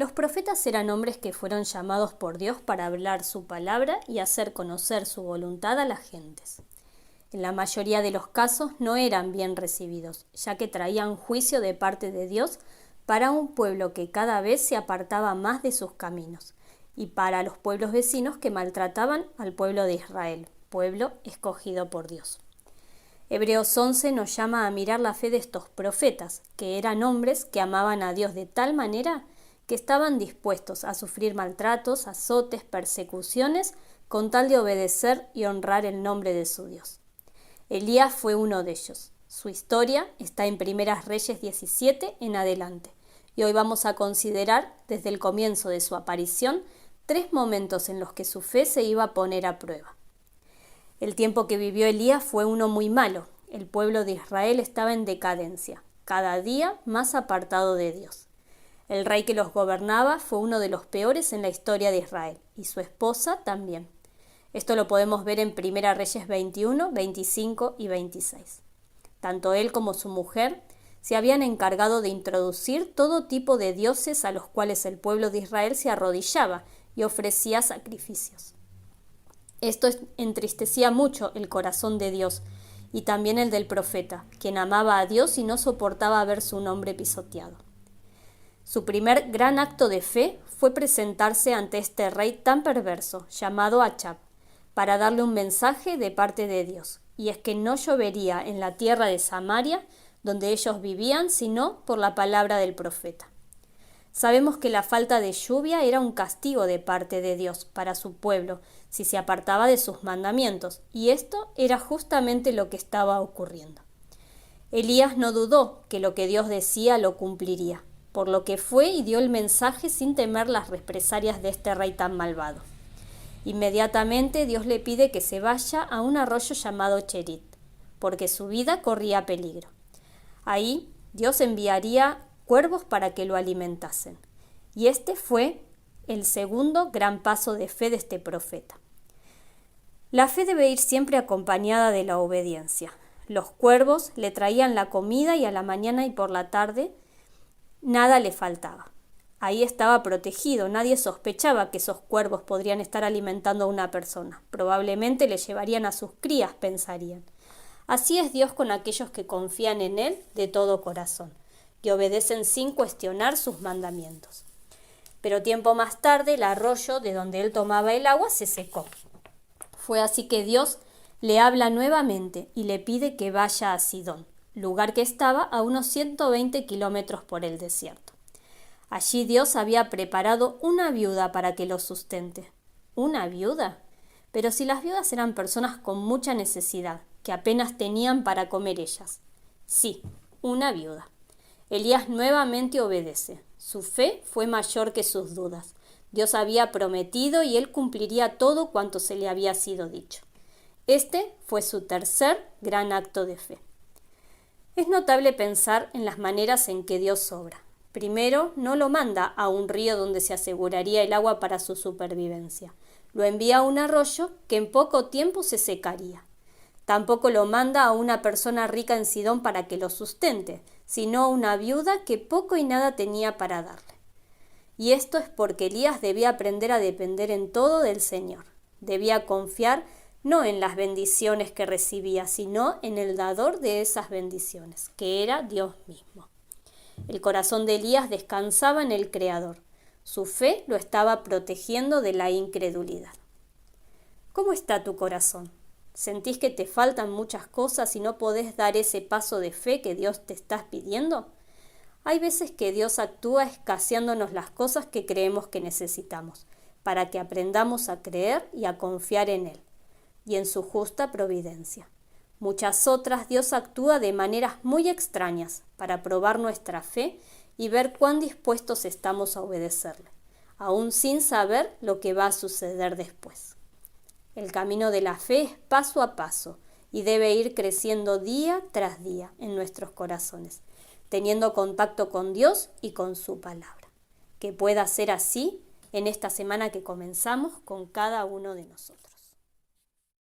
Los profetas eran hombres que fueron llamados por Dios para hablar su palabra y hacer conocer su voluntad a las gentes. En la mayoría de los casos no eran bien recibidos, ya que traían juicio de parte de Dios para un pueblo que cada vez se apartaba más de sus caminos, y para los pueblos vecinos que maltrataban al pueblo de Israel, pueblo escogido por Dios. Hebreos 11 nos llama a mirar la fe de estos profetas, que eran hombres que amaban a Dios de tal manera que estaban dispuestos a sufrir maltratos, azotes, persecuciones, con tal de obedecer y honrar el nombre de su Dios. Elías fue uno de ellos. Su historia está en Primeras Reyes 17 en adelante, y hoy vamos a considerar, desde el comienzo de su aparición, 3 momentos en los que su fe se iba a poner a prueba. El tiempo que vivió Elías fue uno muy malo. El pueblo de Israel estaba en decadencia, cada día más apartado de Dios. El rey que los gobernaba fue uno de los peores en la historia de Israel, y su esposa también. Esto lo podemos ver en Primera Reyes 21, 25 y 26. Tanto él como su mujer se habían encargado de introducir todo tipo de dioses a los cuales el pueblo de Israel se arrodillaba y ofrecía sacrificios. Esto entristecía mucho el corazón de Dios y también el del profeta, quien amaba a Dios y no soportaba ver su nombre pisoteado. Su primer gran acto de fe fue presentarse ante este rey tan perverso, llamado Achab, para darle un mensaje de parte de Dios, y es que no llovería en la tierra de Samaria, donde ellos vivían, sino por la palabra del profeta. Sabemos que la falta de lluvia era un castigo de parte de Dios para su pueblo, si se apartaba de sus mandamientos, y esto era justamente lo que estaba ocurriendo. Elías no dudó que lo que Dios decía lo cumpliría, por lo que fue y dio el mensaje sin temer las represalias de este rey tan malvado. Inmediatamente Dios le pide que se vaya a un arroyo llamado Cherit, porque su vida corría peligro. Ahí Dios enviaría cuervos para que lo alimentasen. Y este fue el segundo gran paso de fe de este profeta. La fe debe ir siempre acompañada de la obediencia. Los cuervos le traían la comida y a la mañana y por la tarde nada le faltaba. Ahí estaba protegido, nadie sospechaba que esos cuervos podrían estar alimentando a una persona. Probablemente le llevarían a sus crías, pensarían. Así es Dios con aquellos que confían en Él de todo corazón, que obedecen sin cuestionar sus mandamientos. Pero tiempo más tarde el arroyo de donde él tomaba el agua se secó. Fue así que Dios le habla nuevamente y le pide que vaya a Sidón, lugar que estaba a unos 120 kilómetros por el desierto. Allí Dios había preparado una viuda para que lo sustente. ¿Una viuda? Pero si las viudas eran personas con mucha necesidad, que apenas tenían para comer ellas. Sí, una viuda. Elías nuevamente obedece. Su fe fue mayor que sus dudas. Dios había prometido y él cumpliría todo cuanto se le había sido dicho. Este fue su tercer gran acto de fe. Es notable pensar en las maneras en que Dios obra. Primero, no lo manda a un río donde se aseguraría el agua para su supervivencia. Lo envía a un arroyo que en poco tiempo se secaría. Tampoco lo manda a una persona rica en Sidón para que lo sustente, sino a una viuda que poco y nada tenía para darle. Y esto es porque Elías debía aprender a depender en todo del Señor. Debía confiar no en las bendiciones que recibía, sino en el dador de esas bendiciones, que era Dios mismo. El corazón de Elías descansaba en el Creador. Su fe lo estaba protegiendo de la incredulidad. ¿Cómo está tu corazón? ¿Sentís que te faltan muchas cosas y no podés dar ese paso de fe que Dios te está pidiendo? Hay veces que Dios actúa escaseándonos las cosas que creemos que necesitamos, para que aprendamos a creer y a confiar en Él, y en su justa providencia. Muchas otras Dios actúa de maneras muy extrañas para probar nuestra fe y ver cuán dispuestos estamos a obedecerle, aún sin saber lo que va a suceder después. El camino de la fe es paso a paso y debe ir creciendo día tras día en nuestros corazones, teniendo contacto con Dios y con su palabra. Que pueda ser así en esta semana que comenzamos con cada uno de nosotros.